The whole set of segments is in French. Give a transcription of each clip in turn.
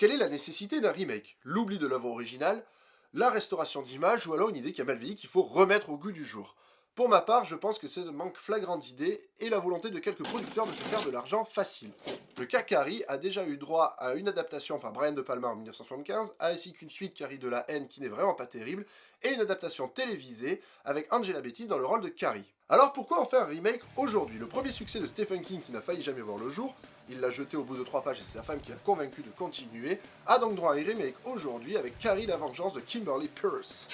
Quelle est la nécessité d'un remake? L'oubli de l'œuvre originale, la restauration d'image ou alors une idée qui a mal vieilli qu'il faut remettre au goût du jour? Pour ma part, je pense que c'est un manque flagrant d'idées et la volonté de quelques producteurs de se faire de l'argent facile. Le cas Carrie a déjà eu droit à une adaptation par Brian De Palma en 1975, ainsi qu'une suite Carrie de la haine qui n'est vraiment pas terrible, et une adaptation télévisée avec Angela Bettis dans le rôle de Carrie. Alors pourquoi en faire un remake aujourd'hui? Le premier succès de Stephen King, qui n'a failli jamais voir le jour, il l'a jeté au bout de 3 pages et c'est sa femme qui l'a convaincu de continuer, a donc droit à un remake aujourd'hui avec Carrie la Vengeance de Kimberly Peirce.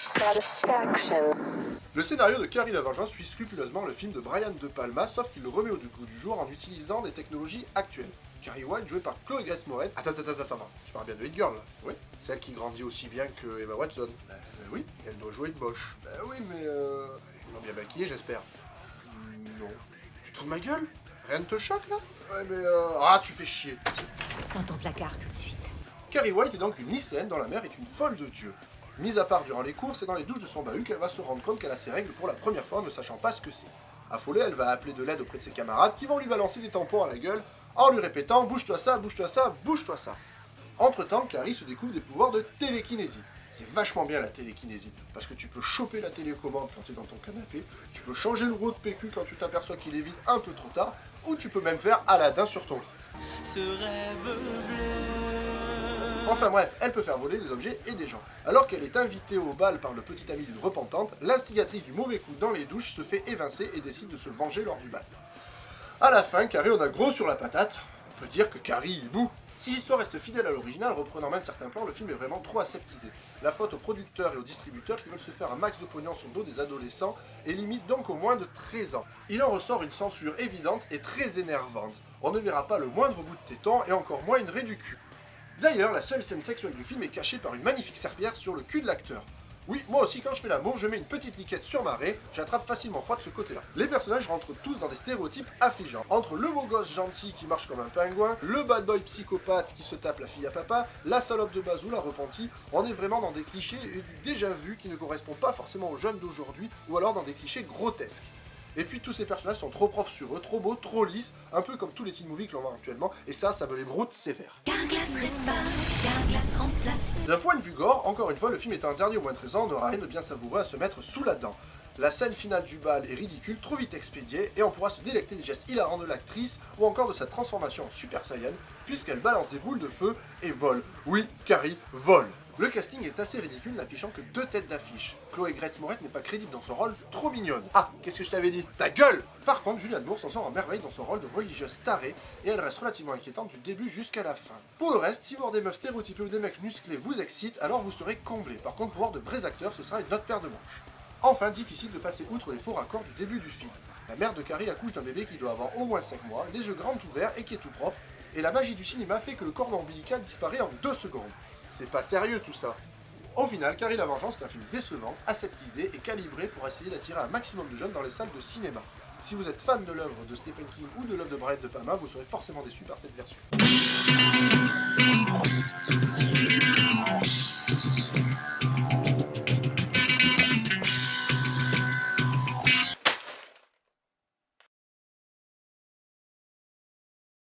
Le scénario de Carrie la Vengeance suit scrupuleusement le film de Brian De Palma, sauf qu'il le remet au goût du jour en utilisant des technologies actuelles. Carrie White, jouée par Chloé Grace Moretz. Attends, tu parles bien de Hit Girl là? Oui. Celle qui grandit aussi bien que Emma Watson. Oui, elle doit jouer de moche. Oui, mais ils l'ont bien maquillée, j'espère. Non. Tu te fous de ma gueule? Rien ne te choque là? Ouais, mais ah, tu fais chier. Dans ton placard tout de suite. Carrie White est donc une lycéenne dont la mère est une folle de Dieu. Mise à part durant les cours, c'est dans les douches de son bahut qu'elle va se rendre compte qu'elle a ses règles pour la première fois en ne sachant pas ce que c'est. Affolée, elle va appeler de l'aide auprès de ses camarades qui vont lui balancer des tampons à la gueule en lui répétant « bouge-toi ça, bouge-toi ça, bouge-toi ça ». Entre-temps, Carrie se découvre des pouvoirs de télékinésie. C'est vachement bien la télékinésie, parce que tu peux choper la télécommande quand tu es dans ton canapé, tu peux changer le rouleau de PQ quand tu t'aperçois qu'il est vide un peu trop tard, ou tu peux même faire Aladdin sur ton lit. Ce rêve bleu. Enfin bref, elle peut faire voler des objets et des gens. Alors qu'elle est invitée au bal par le petit ami d'une repentante, l'instigatrice du mauvais coup dans les douches se fait évincer et décide de se venger lors du bal. A la fin, Carrie en a gros sur la patate, on peut dire que Carrie il bout. Si l'histoire reste fidèle à l'original, reprenant même certains plans, le film est vraiment trop aseptisé. La faute aux producteurs et aux distributeurs qui veulent se faire un max de pognon sur le dos des adolescents et limite donc au moins de 13 ans. Il en ressort une censure évidente et très énervante. On ne verra pas le moindre bout de téton et encore moins une raie du cul. D'ailleurs, la seule scène sexuelle du film est cachée par une magnifique serpillière sur le cul de l'acteur. Oui, moi aussi, quand je fais l'amour, je mets une petite liquette sur ma raie, j'attrape facilement froid de ce côté-là. Les personnages rentrent tous dans des stéréotypes affligeants. Entre le beau gosse gentil qui marche comme un pingouin, le bad boy psychopathe qui se tape la fille à papa, la salope de Bazou, la repentie, on est vraiment dans des clichés et du déjà vu qui ne correspond pas forcément aux jeunes d'aujourd'hui, ou alors dans des clichés grotesques. Et puis tous ces personnages sont trop propres sur eux, trop beaux, trop lisses, un peu comme tous les teen movies que l'on voit actuellement, et ça me les broute sévère. Carglass répare, Carglass remplace. D'un point de vue gore, encore une fois, le film étant interdit au moins de 13 ans, on n'aura rien de bien savoureux à se mettre sous la dent. La scène finale du bal est ridicule, trop vite expédiée, et on pourra se délecter des gestes hilarants de l'actrice, ou encore de sa transformation en Super Saiyan, puisqu'elle balance des boules de feu et vole. Oui, Carrie vole. Le casting est assez ridicule, n'affichant que 2 têtes d'affiche. Chloé Grace Moretz n'est pas crédible dans son rôle, trop mignonne. Ah, qu'est-ce que je t'avais dit? Ta gueule! Par contre, Julianne Moore s'en sort en merveille dans son rôle de religieuse tarée, et elle reste relativement inquiétante du début jusqu'à la fin. Pour le reste, si voir des meufs stéréotypées ou des mecs musclés vous excite, alors vous serez comblé. Par contre, pour voir de vrais acteurs, ce sera une autre paire de manches. Enfin, difficile de passer outre les faux raccords du début du film. La mère de Carrie accouche d'un bébé qui doit avoir au moins 5 mois, les yeux grands ouverts et qui est tout propre, et la magie du cinéma fait que le cordon ombilical disparaît en 2 secondes. C'est pas sérieux tout ça. Au final, Carrie la Vengeance est un film décevant, aseptisé et calibré pour essayer d'attirer un maximum de jeunes dans les salles de cinéma. Si vous êtes fan de l'œuvre de Stephen King ou de l'œuvre de Brian De Palma, vous serez forcément déçu par cette version.